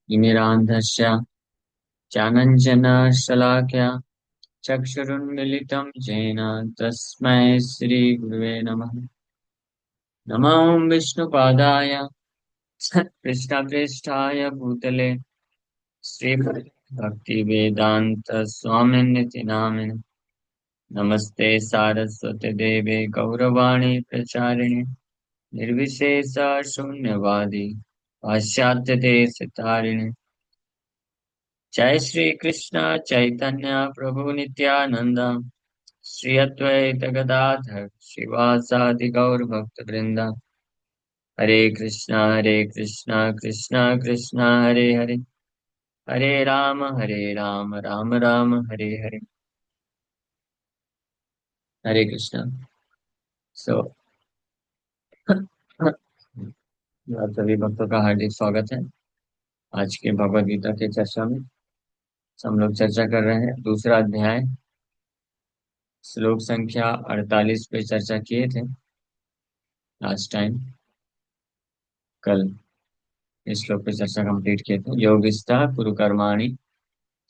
इमिरान्धस्य चानञ्जनशलाकया चक्षुरुन्मिलितं येन तस्मै श्रीगुरुवे नमः। नमो विष्णुपादाय कृष्णप्रेष्ठाय भूतले श्रीभक्तिवेदान्त स्वामिनिति नामिने। नमस्ते सारस्वते देवे गौरवाणी प्रचारिणे निर्विशेष शून्यवादी पाश्चात्य देश तारिणे। जय श्री कृष्ण चैतन्य प्रभु नित्यानंद श्री अद्वैत गदाधर श्रीवासादि गौर भक्त वृंद। हरे कृष्णा कृष्णा कृष्णा हरे हरे, हरे राम राम राम हरे हरे। हरे कृष्णा। सो आप सभी भक्तों का हार्दिक स्वागत है आज के भगवद गीता के चर्चा में। हम लोग चर्चा कर रहे हैं दूसरा अध्याय, श्लोक संख्या 48 पे चर्चा किए थे लास्ट टाइम। कल इस श्लोक पे चर्चा कंप्लीट किए थे। योगिस्था कुरु कर्माणि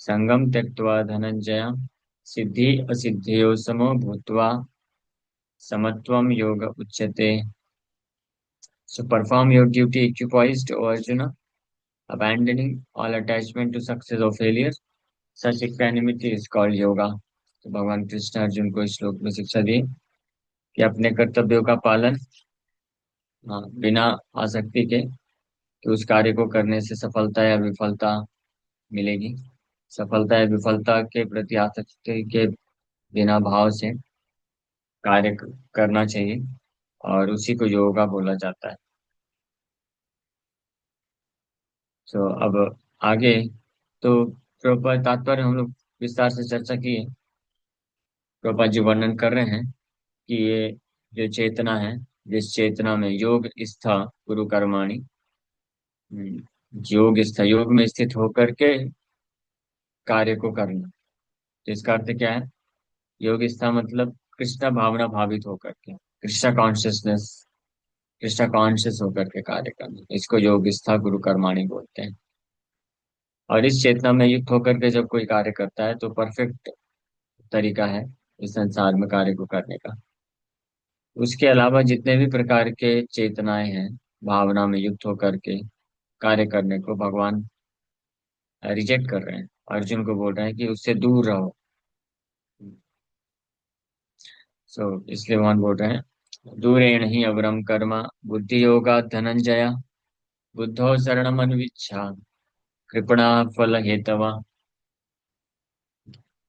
संगम त्यक्त्वा धनंजय सिद्धि असिद्धियों समो भूत्वा समत्वम योग उच्यते। So perform your duty equipoised, O Arjuna, abandoning all attachment to success or failure. Such equanimity is called yoga. तो भगवान कृष्ण अर्जुन को इस श्लोक में शिक्षा दी कि अपने कर्तव्यों का पालन, बिना आसक्ति के, कि उस कार्य को करने से सफलता या विफलता मिलेगी। सफलता या विफलता के प्रति आसक्ति के बिना भाव से कार्य करना चाहिए और उसी को योगा बोला जाता है। तो अब आगे तो प्रभुपाद तात्पर्य हम लोग विस्तार से चर्चा की है। प्रभुपाद जी वर्णन कर रहे हैं कि ये जो चेतना है, जिस चेतना में योग स्थ गुरु कर्माणि, योग स्थ योग में स्थित होकर के कार्य को करना। तो इसका अर्थ क्या है? योग स्थ मतलब कृष्ण भावना भावित होकर के, कृष्ण कॉन्शियसनेस, कृष्ण कॉन्शियस होकर के कार्य करना, इसको योग स्थ गुरु कर्माणि बोलते हैं। और इस चेतना में युक्त होकर के जब कोई कार्य करता है तो परफेक्ट तरीका है इस संसार में कार्य को करने का। उसके अलावा जितने भी प्रकार के चेतनाएं हैं, भावना में युक्त होकर के कार्य करने को भगवान रिजेक्ट कर रहे हैं। अर्जुन को बोल रहे हैं कि उससे दूर रहो। सो इसलिए भगवान बोल रहे हैं दूरेण ही अवरम कर्म बुद्धि योगा धनंजय बुद्धो शरणमन्विच्छा कृपणा फल हेतवा।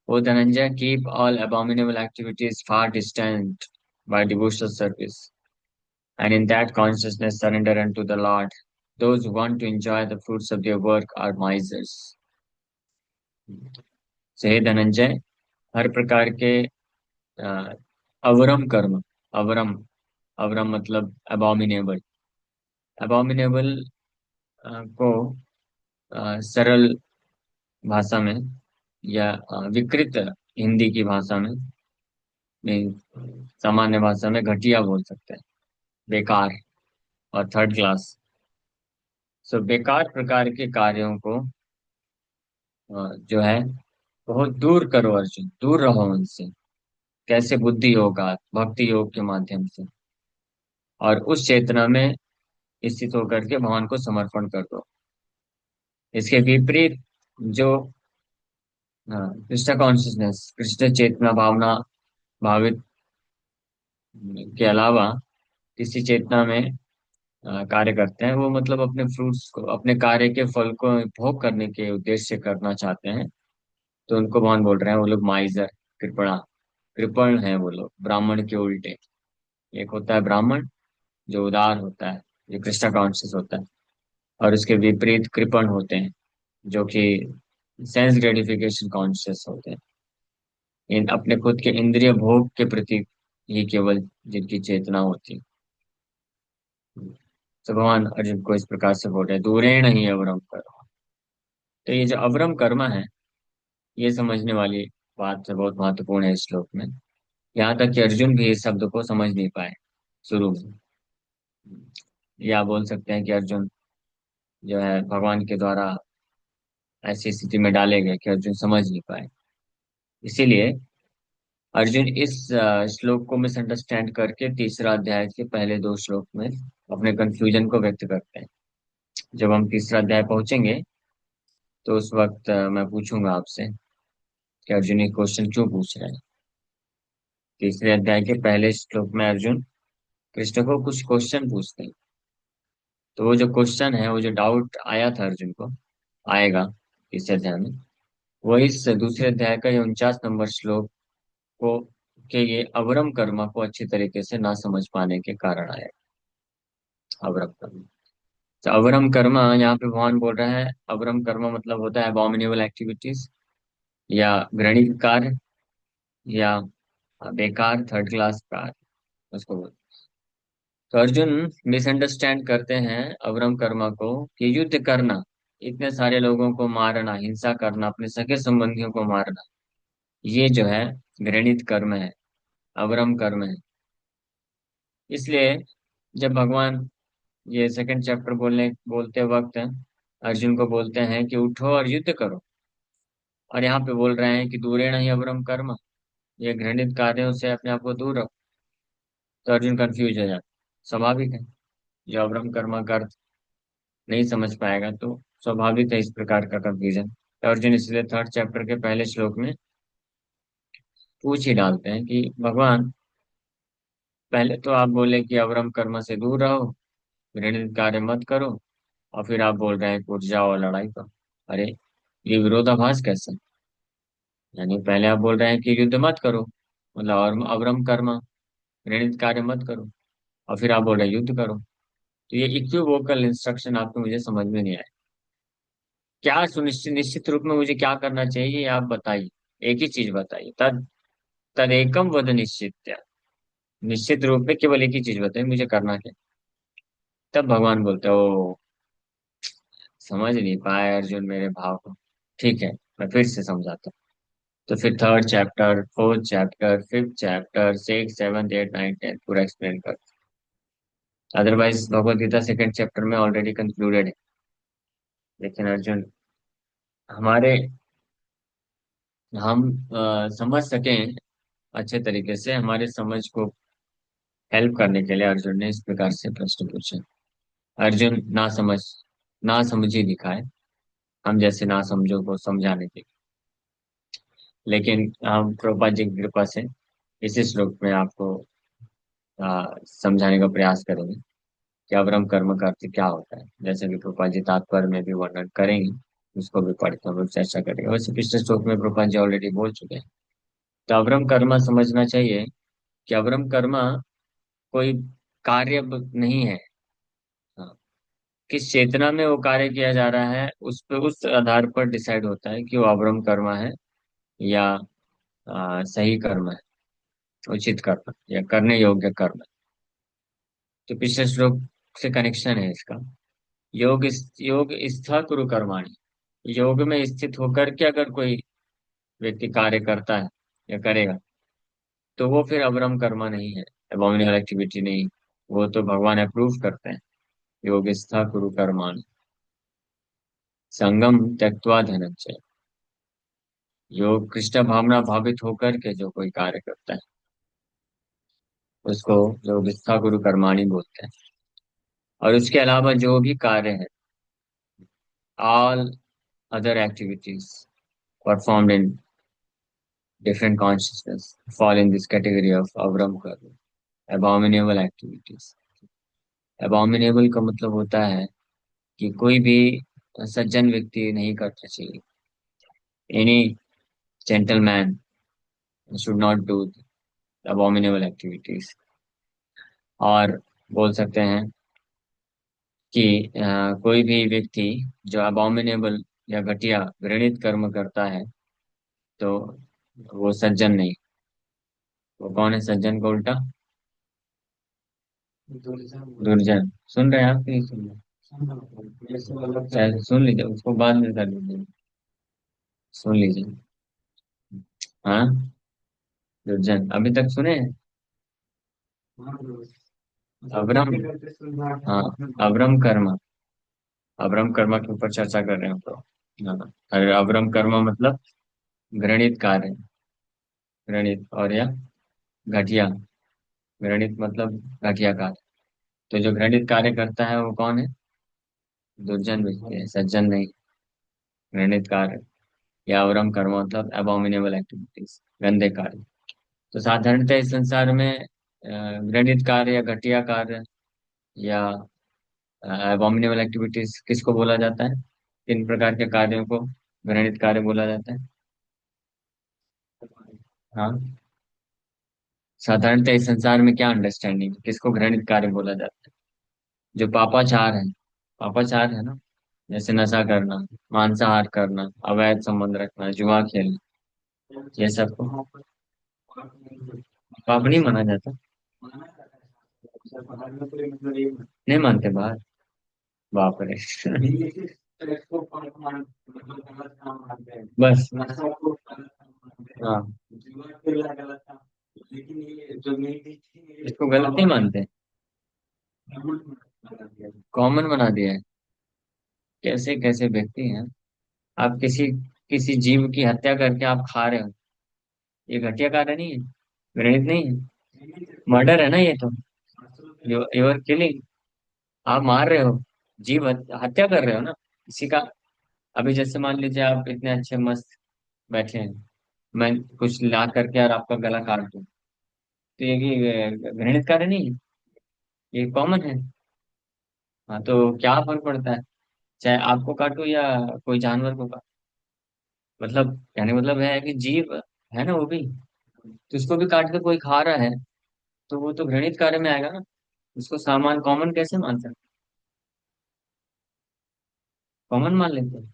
O Dhananjay, keep all abominable activities far distant by devotional service, and in that consciousness surrender unto the Lord. Those who want to enjoy the fruits of their work are misers. So, हे धनंजय, हर प्रकार के अ, अवरम कर्म, अवरम, अवरम मतलब अबॉमिनेबल, अबॉमिनेबल को सरल भाषा में या विकृत हिंदी की भाषा में सामान्य भाषा में घटिया बोल सकते हैं, बेकार और थर्ड क्लास। सो बेकार प्रकार के कार्यों को जो है बहुत दूर करो अर्जुन, दूर रहो उनसे। कैसे? बुद्धि योगा, भक्ति योग के माध्यम से, और उस चेतना में स्थित होकर के भगवान को समर्पण कर दो। इसके विपरीत जो कृष्ण कॉन्शियसनेस, कृष्ण चेतना भावना भावित के अलावा किसी चेतना में कार्य करते हैं, वो मतलब अपने फ्रूट्स को, अपने कार्य के फल को भोग करने के उद्देश्य से करना चाहते हैं, तो उनको भगवान बोल रहे हैं वो लोग माइजर, कृपणा, कृपण है वो लोग, ब्राह्मण के उल्टे। एक होता है ब्राह्मण जो उदार होता है, जो कृष्ण कॉन्शियस होता है, और उसके विपरीत कृपण होते हैं जो कि सेंस ग्रेटिफिकेशन कॉन्शियस होते हैं, इन अपने खुद के इंद्रिय भोग के प्रति ही केवल जिनकी चेतना होती है। तो भगवान अर्जुन को इस प्रकार से बोल रहे हैं दूरेण ही अवरम करो। तो ये जो अवरम कर्म है, ये समझने वाली बात है, बहुत महत्वपूर्ण है इस श्लोक में। यहाँ तक कि अर्जुन भी इस शब्द को समझ नहीं पाए शुरू में। या बोल सकते हैं कि अर्जुन जो है भगवान के द्वारा ऐसी स्थिति में डाले गए कि अर्जुन समझ नहीं पाए। इसीलिए अर्जुन इस श्लोक को मिसअंडरस्टैंड करके तीसरा अध्याय के पहले दो श्लोक में अपने कंफ्यूजन को व्यक्त करते हैं। जब हम तीसरा अध्याय पहुंचेंगे तो उस वक्त मैं पूछूंगा आपसे कि अर्जुन ये क्वेश्चन क्यों पूछ रहे हैं। तीसरे अध्याय के पहले श्लोक में अर्जुन कृष्ण को कुछ क्वेश्चन पूछते हैं। तो वो जो क्वेश्चन है, वो जो डाउट आया था अर्जुन को, आएगा इस अध्याय में, वो इस दूसरे अध्याय का ये 49 नंबर श्लोक को के ये अवरम कर्मा को अच्छी तरीके से ना समझ पाने के कारण आएगा। अवरम कर्मा, तो अवरम कर्मा यहाँ पे भगवान बोल रहा है। अवरम कर्मा मतलब होता है अबॉमिनेबल एक्टिविटीज, या घृणित कार्य, या बेकार थर्ड क्लास कार्य, उसको बोल। तो अर्जुन मिसअंडरस्टैंड करते हैं अवरम कर्मा को कि युद्ध करना, इतने सारे लोगों को मारना, हिंसा करना, अपने सगे संबंधियों को मारना, ये जो है घृणित कर्म है, अवरम कर्म है। इसलिए जब भगवान ये सेकंड चैप्टर बोलते वक्त अर्जुन को बोलते हैं कि उठो और युद्ध करो, और यहाँ पे बोल रहे हैं कि दूरेण ही अवरम कर्म, ये घृणित कार्यों से अपने आप को दूर रखो, तो अर्जुन कंफ्यूज हो जाता। स्वाभाविक है, जो अवरम कर्म का अर्थ नहीं समझ पाएगा तो स्वाभाविक है इस प्रकार का कंफ्यूजन। तो अर्जुन इसलिए थर्ड चैप्टर के पहले श्लोक में पूछ ही डालते हैं कि भगवान, पहले तो आप बोले कि अवरम कर्म से दूर रहो, घृणित कार्य मत करो, और फिर आप बोल रहे हैं कि उठ जाओ और लड़ाई करो। अरे, ये विरोधाभास कैसे? यानी पहले आप बोल रहे हैं कि युद्ध मत करो, मतलब और अवरम कर्म, घृणित कार्य मत करो, और फिर आप बोल रहे हैं युद्ध करो। तो ये इक्विवोकल इंस्ट्रक्शन आपको मुझे समझ में नहीं आया। क्या सुनिश्चित निश्चित रूप में मुझे क्या करना चाहिए, ये आप बताइए। एक ही चीज बताइए, तद तदेकम वद निश्चित। निश्चित रूप में केवल एक ही चीज बताइए, मुझे करना क्या। तब भगवान बोलते हो, समझ नहीं पाए अर्जुन मेरे भाव को। ठीक है, मैं फिर से समझाता हूँ। तो फिर third chapter, fourth chapter, fifth chapter, six, seventh, eight, nine, tenth पूरा एक्सप्लेन कर। Otherwise Bhagavad Gita second chapter में ऑलरेडी कंक्लूडेड है। लेकिन अर्जुन, हमारे हम समझ सकें अच्छे तरीके से, हमारे समझ को हेल्प करने के लिए अर्जुन ने इस प्रकार से प्रश्न पूछे। अर्जुन ना समझी दिखाए हम जैसे ना समझो को समझाने के लिए। लेकिन हम प्रभुपाद जी की कृपा से इसी श्लोक में आपको समझाने का प्रयास करेंगे कि अवरम कर्म का अर्थ क्या होता है, जैसे कि प्रभुपाद जी तात्पर्य में भी वर्णन करेंगे। उसको भी पढ़ के हम लोग चर्चा करेंगे। वैसे पिछले श्लोक में प्रभुपाद जी ऑलरेडी बोल चुके हैं। तो अवरम कर्म समझना चाहिए कि अवरम कर्म कोई कार्य नहीं है। हाँ, किस चेतना में वो कार्य किया जा रहा है, उस पे उस आधार पर डिसाइड होता है कि वो अवरम कर्म है या सही कर्म है, उचित कर्म या करने योग्य कर्म है। तो पिछले श्लोक से कनेक्शन है इसका। योग स्था कुरु कर्माणि, योग में स्थित होकर के अगर कोई व्यक्ति कार्य करता है या करेगा, तो वो फिर अवरम कर्मा नहीं है, अबॉमिनेबल एक्टिविटी नहीं। वो तो भगवान अप्रूव करते हैं। योग स्था कुरु कर्माणि संगम त्यक्त्वा धनंजय। योग कृष्ण भावना भावित होकर के जो कोई कार्य करता है, उसको योग स्था कुरु कर्माणि बोलते हैं। और उसके अलावा जो भी कार्य है, all other activities performed in different consciousness fall in this category of avram karma, abominable activities। abominable का मतलब होता है कि कोई भी सज्जन व्यक्ति नहीं करना चाहिए। Any gentleman should not do abominable activities। और बोल सकते हैं कि कोई भी व्यक्ति जो abominable या घटिया घृणित कर्म करता है, तो वो सज्जन नहीं। वो कौन है सज्जन का उल्टा? दुर्जन। सुन रहे हैं आप कि नहीं सुन रहे? शायद सुन लीजिए, उसको बाद में कर लीजिए। सुन लीजिए। हाँ, दुर्जन अभी तक सुने हैं? अवरम, हाँ, अवरम कर्म, अवरम कर्म के ऊपर चर्चा कर रहे हैं हम तो। हाँ, और अवरम कर्म मतलब घृणित कार्य, घृणित, और या घटिया, घृणित मतलब घटिया कार्य। तो जो घृणित कार्य करता है वो कौन है? दुर्जन व्यक्ति है, सज्जन नहीं। घृणित कार्य या अवरम कर्म मतलब अबॉमिनेबल एक्टिविटीज, गंदे कार्य। तो साधारणतः इस संसार में घृणित कार्य या घटिया कार्य या अबॉमिनेबल एक्टिविटीज किसको बोला जाता है? किन प्रकार के कार्यों को घृणित कार्य बोला जाता है? हाँ, साधारणतः इस संसार में क्या अंडरस्टैंडिंग है, किसको घृणित कार्य बोला जाता है? जो पापाचार है, पापाचार है ना, जैसे नशा करना, मांसाहार करना, अवैध संबंध रखना, जुआ खेलना, ये सब को पाप नहीं माना जाता? नहीं मानते बाहर? बाप रे बस। हाँ, इसको गलत नहीं मानते? कॉमन बना दिया है? कैसे कैसे व्यक्ति हैं? आप किसी किसी जीव की हत्या करके आप खा रहे हो, ये घटिया कार्य नहीं है? घृणित नहीं है? मर्डर है ना ये तो। यू आर किलिंग, आप मार रहे हो, जीव हत्या कर रहे हो ना किसी का। अभी जैसे मान लीजिए आप इतने अच्छे मस्त बैठे हैं, मैं कुछ ला करके और आपका गला काट दूं, तो ये घृणित कार्य नहीं है? ये कॉमन है। हाँ, तो क्या फर्क पड़ता है चाहे आपको काटो या कोई जानवर को काटो? मतलब कहने का मतलब है कि जीव है ना वो भी, तो उसको भी काट के कोई खा रहा है, तो वो तो घृणित कार्य में आएगा ना। उसको सामान कॉमन कैसे मान सकते? कॉमन मान लेते हैं?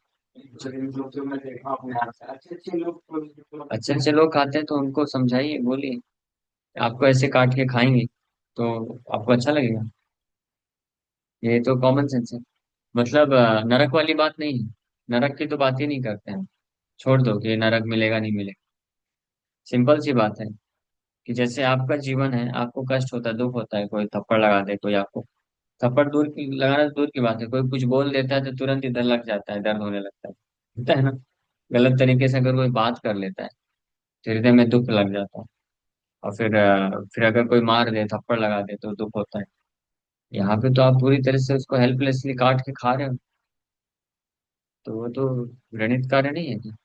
अच्छे अच्छे लोग खाते हैं तो उनको समझाइए, बोलिए आपको ऐसे काट के खाएंगे तो आपको अच्छा लगेगा। ये तो कॉमन सेंस है। मतलब नरक वाली बात नहीं है, नरक की तो बात ही नहीं करते हैं। छोड़ दो कि नरक मिलेगा नहीं मिलेगा। सिंपल सी बात है कि जैसे आपका जीवन है, आपको कष्ट होता है, दुख होता है, कोई थप्पड़ लगा दे, कोई आपको थप्पड़ दूर की लगाना तो दूर की बात है, कोई कुछ बोल देता है तो तुरंत इधर लग जाता है, दर्द होने लगता है, होता है ना। गलत तरीके से अगर कोई बात कर लेता है तो हृदय में दुख लग जाता है। और फिर अगर कोई मार दे, थप्पड़ लगा दे, तो दुख होता है। यहाँ पे तो आप पूरी तरह से उसको हेल्पलेसली काट के खा रहे हो, तो वो तो घृणित कार्य नहीं है क्या?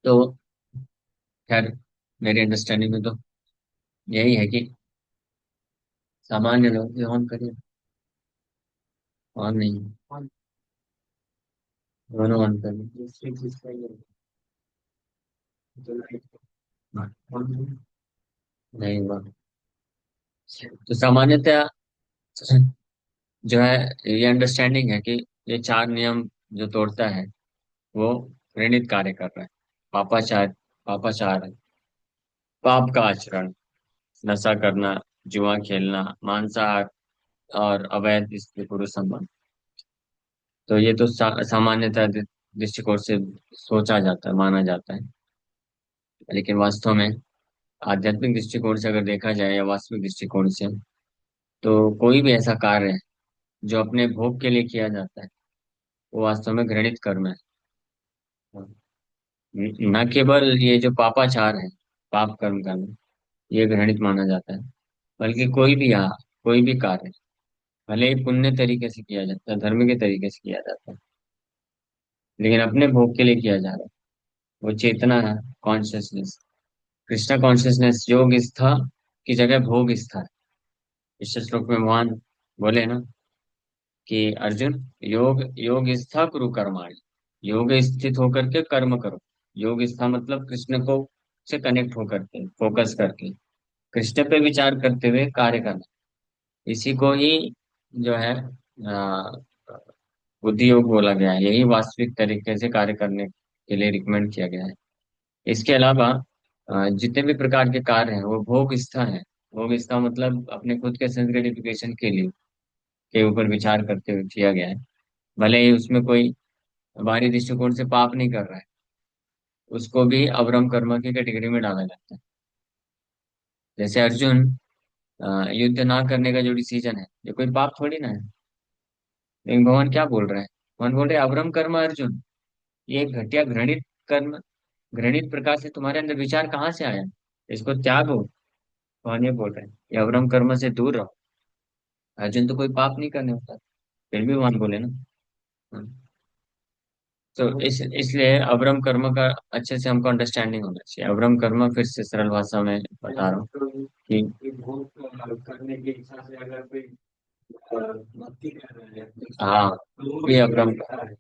तो खैर, मेरी अंडरस्टैंडिंग में तो यही है कि सामान्य लोग ये ऑन करिए, ऑन नहीं, दोनों ऑन करिए। नहीं हुआ। तो सामान्यतः जो है, ये अंडरस्टैंडिंग है कि ये चार नियम जो तोड़ता है वो घृणित कार्य कर रहा है। पापाचार, पापाचार है, पाप का आचरण, नशा करना, जुआ खेलना, मांसाहार और अवैध स्त्री पुरुष संबंध। तो ये तो सामान्यतः दृष्टिकोण से सोचा जाता है, माना जाता है। लेकिन वास्तव में आध्यात्मिक दृष्टिकोण से अगर देखा जाए या वास्तविक दृष्टिकोण से, तो कोई भी ऐसा कार्य है जो अपने भोग के लिए किया जाता है वो वास्तव में घृणित कर्म है। न केवल ये जो पापाचार है, पाप कर्म करना, ये घृणित माना जाता है, बल्कि कोई भी यहाँ, कोई भी कार्य भले ही पुण्य तरीके से किया जाता है, धर्म के तरीके से किया जाता है, लेकिन अपने भोग के लिए किया जा रहा है, वो चेतना है, कॉन्शियसनेस। कृष्णा कॉन्शियसनेस योग स्था की जगह भोग स्था है। इस श्लोक में भगवान बोले ना कि अर्जुन, योग योग स्था कुरु कर्माणि, योग स्थित होकर के कर्म करो। योग स्था मतलब कृष्ण को से कनेक्ट होकर के, फोकस करके, कृष्ण पे विचार करते हुए कार्य करना। इसी को ही जो है बुद्धि योग बोला गया है, यही वास्तविक तरीके से कार्य करने के लिए रिकमेंड किया गया है। इसके अलावा जितने भी प्रकार के कार्य हैं वो भोग इच्छा है। भोग इच्छा मतलब अपने खुद के सेल्फ ग्रेटिफिकेशन के लिए, के ऊपर विचार करते हुए किया गया है। भले ही उसमें कोई बाहरी दृष्टिकोण से पाप नहीं कर रहा है, उसको भी अवरम कर्म की कैटेगरी में डाला जाता है। जैसे अर्जुन युद्ध ना करने का जो डिसीजन है, ये कोई पाप थोड़ी ना है। लेकिन भगवान क्या बोल रहे हैं? भगवान बोल रहे हैं अवरम कर्म अर्जुन, ये एक घटिया घृणित कर्म, घृणित प्रकार से तुम्हारे अंदर विचार कहाँ से आया? इसको त्यागो। भगवान ये बोल रहे हैं ये अवरम कर्म से दूर रहो। अर्जुन तो कोई पाप नहीं करने होता, फिर भी भगवान बोले ना। हाँ। तो इसलिए अवरम कर्म का अच्छे से हमको अंडरस्टैंडिंग होना चाहिए। अवरम कर्म फिर से सरल भाषा में बता रहा हूँ कि करने की इच्छा से अगर कोई भक्ति कर रहा है, हाँ, ये अवरम,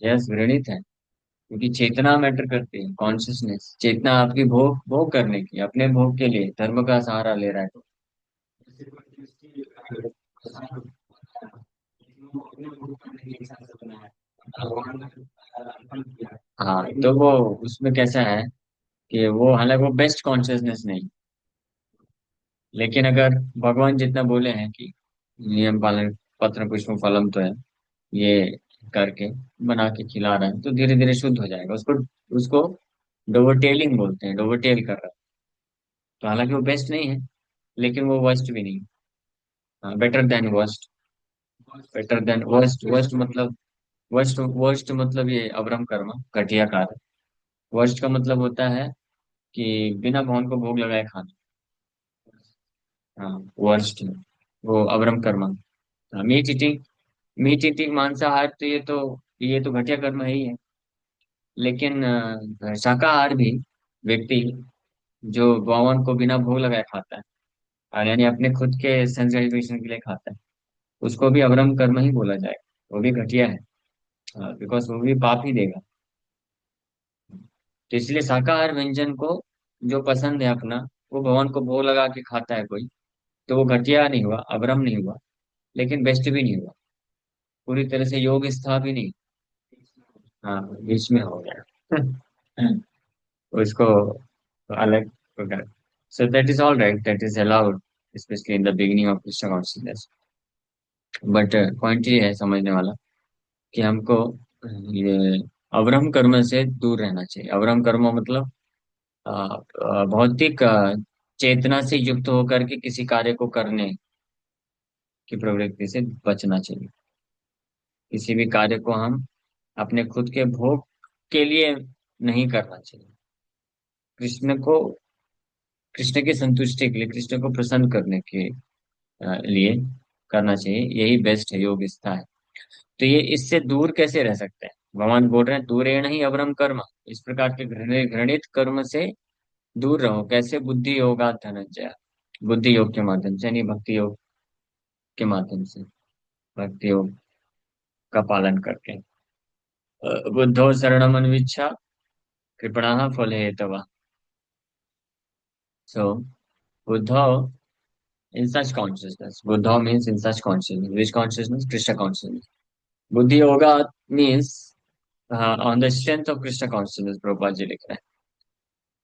यस, घृणित है। क्योंकि चेतना मैटर करती है, कॉन्शियसनेस, चेतना आपकी भोग भोग करने की, अपने भोग के लिए धर्म का सहारा ले रहा है तो हाँ, तो वो उसमें कैसा है कि वो, हालांकि वो बेस्ट कॉन्शियसनेस नहीं, लेकिन अगर भगवान जितना बोले हैं कि नियम पालन, पत्र पुष्प फलम तो है, ये करके बना के खिला रहा है तो धीरे धीरे शुद्ध हो जाएगा। उसको उसको डोवरटेलिंग बोलते हैं, डोवरटेल कर रहा है। तो हालांकि वो बेस्ट नहीं है, लेकिन वो वर्स्ट भी नहीं। Better than worst. Better than worst, worst मतलब, वर्स्ट वर्स्ट मतलब ये अवरम कर्म, घटिया कार्य। वर्स्ट का मतलब होता है कि बिना भगवान को भोग लगाए खाना। हाँ, वर्स्ट वो अवरम कर्म। मीट ईटिंग, मीट ईटिंग मांसाहार, तो ये तो घटिया कर्म है ही है। लेकिन शाकाहार भी व्यक्ति जो भगवान को बिना भोग लगाए खाता है, और यानी अपने खुद के सेंस ग्रेटिफिकेशन के लिए खाता है, उसको भी अवरम कर्म ही बोला जाएगा। वो भी घटिया है, बिकॉज वो भी पाप ही देगा। तो इसलिए शाकाहार व्यंजन को जो पसंद है अपना, वो भगवान को भोग लगा के खाता है कोई, तो वो घटिया नहीं हुआ, अवरम नहीं हुआ, लेकिन बेस्ट भी नहीं हुआ, पूरी तरह से योग स्था भी नहीं। हाँ, बीच में हो गया। उसको अलग प्रकार। So that is all right, that is allowed, specially in the beginning of Krishna consciousness. But point ये है समझने वाला कि हमको ये अवरम कर्म से दूर रहना चाहिए। अवरम कर्म मतलब भौतिक चेतना से युक्त होकर के किसी कार्य को करने की प्रवृत्ति से बचना चाहिए। किसी भी कार्य को हम अपने खुद के भोग के लिए नहीं करना चाहिए। कृष्ण को, कृष्ण की संतुष्टि के लिए, कृष्ण को प्रसन्न करने के लिए करना चाहिए। यही बेस्ट है, योग स्था है। तो ये इससे दूर कैसे रह सकते हैं? भगवान बोल रहे हैं दूरेण ही अवरम कर्म, इस प्रकार के घृणित घृणित कर्म से दूर रहो। कैसे? बुद्धि योगा धनंजय, बुद्धि योग के माध्यम से, यानी भक्ति योग के माध्यम से, भक्ति योग का पालन करके। बुद्धो शरणमन्विच्छा कृपणाः फलहेतवः। सो बुद्धो, in such consciousness, buddha means in such consciousness. Which consciousness? Krishna consciousness. Buddhi yoga means on the strength of Krishna consciousness, Prabhupada ji likh rahe हैं.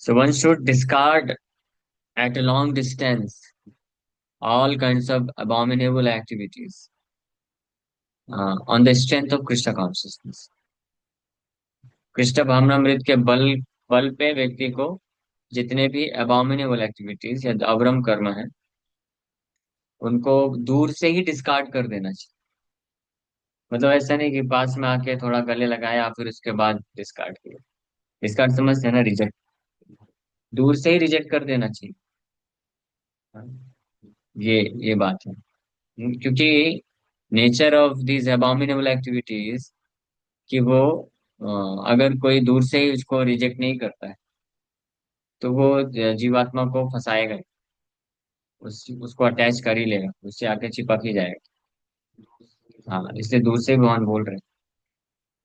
So one should discard at a long distance all kinds of abominable activities on the strength of Krishna consciousness. Krishna भावनामृत के बल बल पे व्यक्ति को जितने भी अबॉमिनेबल activities या अवरम कर्म है, उनको दूर से ही डिस्कार्ड कर देना चाहिए। मतलब ऐसा नहीं कि पास में आके थोड़ा गले लगाया फिर उसके बाद डिस्कार्ड किया। डिस्कार्ड समझते हैं ना, रिजेक्ट, दूर से ही रिजेक्ट कर देना चाहिए। हाँ, ये बात है। क्योंकि नेचर ऑफ दीज अबॉमिनेबल एक्टिविटीज कि वो अगर कोई दूर से ही उसको रिजेक्ट नहीं करता है तो वो जीवात्मा को फंसाएगा ही। उसको अटैच कर ही लेगा, उससे आके चिपक ही जाएगा। हाँ, इसलिए दूर से भगवान बोल रहे हैं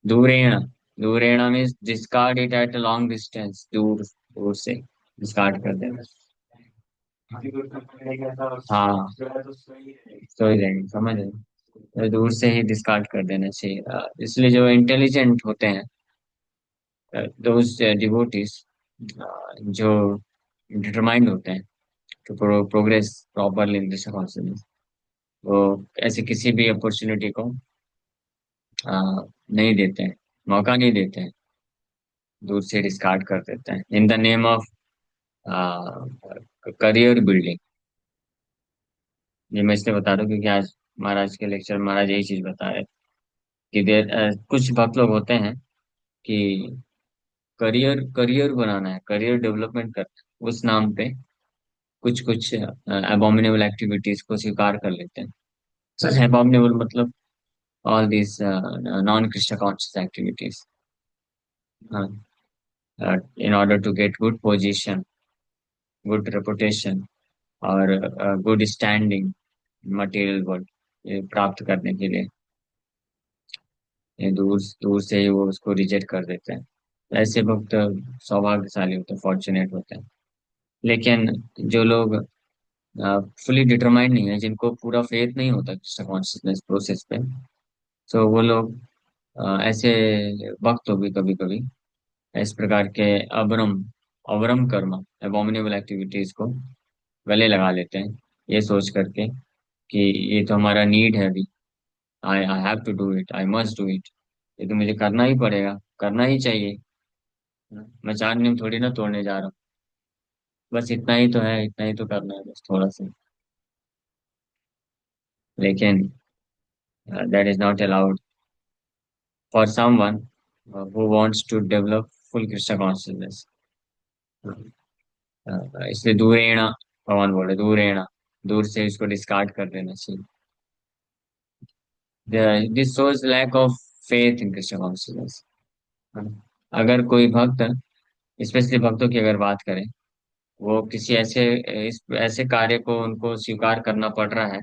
दूरेण। दूरेण means discard it at a long distance, दूर दूर से डिस्कार्ड कर देना। हाँ, तो ही रहेंगे, समझ रहे हैं? तो दूर से ही डिस्कार्ड कर देना चाहिए। इसलिए जो इंटेलिजेंट होते हैं, दोज डिवोटीज जो डिटरमाइंड होते हैं to progress properly in this consciousness, वो ऐसे किसी भी अपॉर्चुनिटी को नहीं देते हैं, मौका नहीं देते हैं, दूर से डिस्कार्ड कर देते हैं in the name of career building. ये मैं इसलिए बता रहा हूँ क्योंकि आज महाराज के लेक्चर में महाराज यही चीज बता रहे थे कि कुछ भक्त लोग होते हैं कि करियर करियर बनाना है, करियर डेवलपमेंट करना है, उस नाम पे कुछ कुछ अबॉमिनेबल एक्टिविटीज को स्वीकार कर लेते हैं। अबॉमिनेबल मतलब all this non Christian conscious activities, in order to get good position, good reputation और गुड स्टैंडिंग मटेरियल वर्ल्ड, ये प्राप्त करने के लिए ये दूर दूर से ही वो उसको रिजेक्ट कर देते हैं। ऐसे वक्त सौभाग्यशाली होते हैं, फॉर्चुनेट होते हैं। लेकिन जो लोग फुली डिटरमाइंड नहीं है, जिनको पूरा फेथ नहीं होता कृष्ण कॉन्शियसनेस प्रोसेस पे, तो वो लोग ऐसे वक्त हो भी कभी कभी इस प्रकार के अबरम अवरम कर्म, एबॉमिनेबल एक्टिविटीज को गले लगा लेते हैं, ये सोच करके कि ये तो हमारा नीड है अभी, I I have to do it, I must do it, ये तो मुझे करना ही पड़ेगा, करना ही चाहिए। मैं चार नियम थोड़ी ना तोड़ने जा रहा हूँ, बस इतना ही तो है, इतना ही तो करना है बस थोड़ा सा। लेकिन that is not allowed for someone who wants to develop full Krishna consciousness. इसलिए दूरेणा, भगवान बोले दूरेणा, दूर से इसको डिस्कार्ड कर देना चाहिए। This shows lack of faith in Krishna consciousness. अगर कोई भक्त, स्पेशली भक्तों की अगर बात करें, वो किसी ऐसे इस ऐसे कार्य को उनको स्वीकार करना पड़ रहा है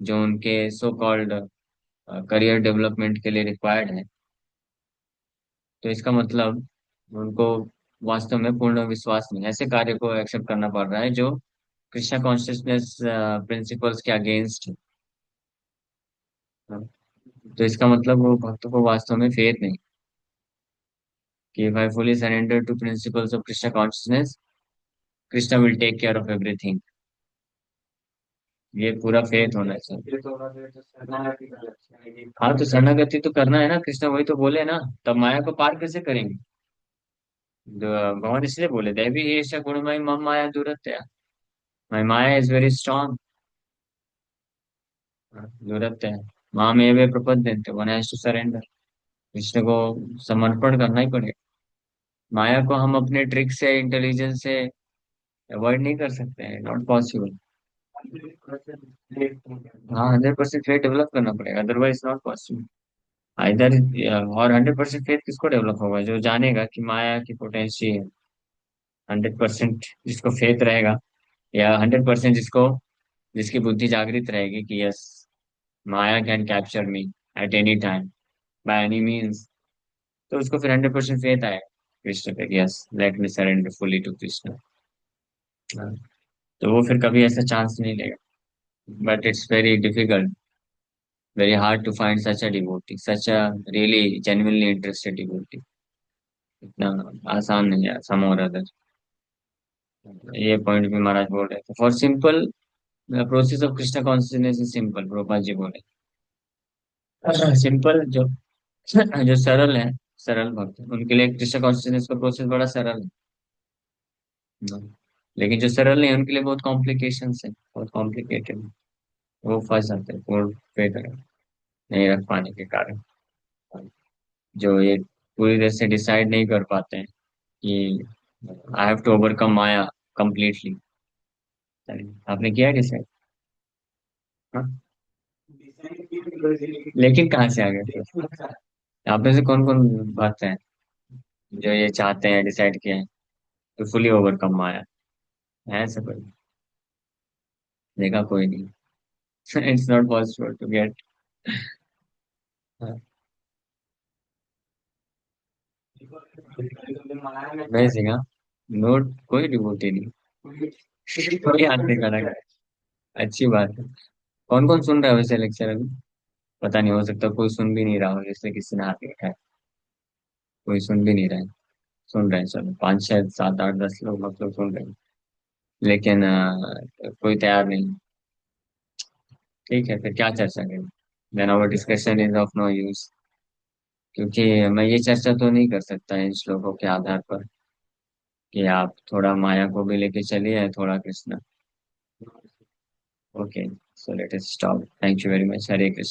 जो उनके सो कॉल्ड करियर डेवलपमेंट के लिए रिक्वायर्ड है, तो इसका मतलब उनको वास्तव में पूर्ण विश्वास नहीं है, ऐसे कार्य को एक्सेप्ट करना पड़ रहा है जो कृष्णा कॉन्शियसनेस प्रिंसिपल्स के अगेंस्ट है। तो इसका मतलब वो भक्तों को वास्तव में फेथ नहीं कि if I fully surrender to principles of Krishna consciousness, Krishna will take care of everything, ये पूरा फेथ होना चाहिए। हाँ तो शरणागति तो करना है ना, कृष्णा वही तो बोले ना, तब माया को पार कैसे करेंगे। भगवान इसलिए बोले दैवी एष गुणमयी मम माया दुरत्या, my maya is very strong, दुरत्या मामेव प्रपद्यन्ते, one has to surrender, Krishna को समर्पण करना ही पड़ेगा। माया को हम अपने ट्रिक से, इंटेलिजेंस से अवॉइड नहीं कर सकते हैं, नॉट पॉसिबल। हाँ 100% फेथ डेवलप करना पड़ेगा, अदरवाइज नॉट पॉसिबल। इधर और 100% फेथ किसको डेवलप होगा, जो जानेगा कि माया की पोटेंशियल है। 100% जिसको फेथ रहेगा, या 100% जिसकी बुद्धि जागृत रहेगी कि yes, Maya can capture me at any time by any means, तो उसको फिर 100% फेथ आएगा कृष्ण पे, yes let me surrender fully to Krishna. तो वो फिर कभी ऐसा चांस नहीं लेगा। But it's very difficult, very hard to find such a devotee, such a really genuinely interested devotee. इतना आसान नहीं है सम और अदर। ये पॉइंट भी महाराज बोल रहे थे, for simple process of Krishna consciousness is simple, Prabhupada ji बोले सिंपल, जो जो सरल है, सरल भक्त उनके लिए कृष्णा कॉन्शियसनेस का प्रोसेस बड़ा सरल है। लेकिन जो सरल नहीं है उनके लिए बहुत कॉम्प्लिकेशंस है, बहुत कॉम्प्लिकेटेड, वो फंस जाते हैं पूर्ण फेथ नहीं रख पाने के कारण, जो ये पूरी तरह से डिसाइड नहीं कर पाते हैं कि I have to overcome Maya completely. आपने किया है डिसाइड? हाँ, लेकिन कहाँ से आ गए फिर? आप में से कौन कौन भक्त हैं जो ये चाहते हैं, डिसाइड किया है तो फुली ओवरकम माया, है ऐसा कोई? देखा कोई नहीं। It's not possible to get. मैं सिंगा, नोट कोई डिवोटी नहीं, कोई हाथ नहीं खड़ा करे। अच्छी बात है। कौन कौन सुन रहा है वैसे लेक्चर अभी? पता नहीं, हो सकता कोई सुन भी नहीं रहा हो, जैसे किसी ने हाथ रखा है, कोई सुन भी नहीं रहा है। सुन रहे हैं, चलो 5 6 7 8 10 लोग मतलब सुन रहे हैं, लेकिन कोई तैयार नहीं। ठीक है, फिर क्या चर्चा करें, then our discussion is of no use, क्योंकि मैं ये चर्चा तो नहीं कर सकता इन श्लोकों के आधार पर कि आप थोड़ा माया को भी लेके चलिए, थोड़ा Krishna. Okay, so let us stop. Thank you very much. Hare Krishna.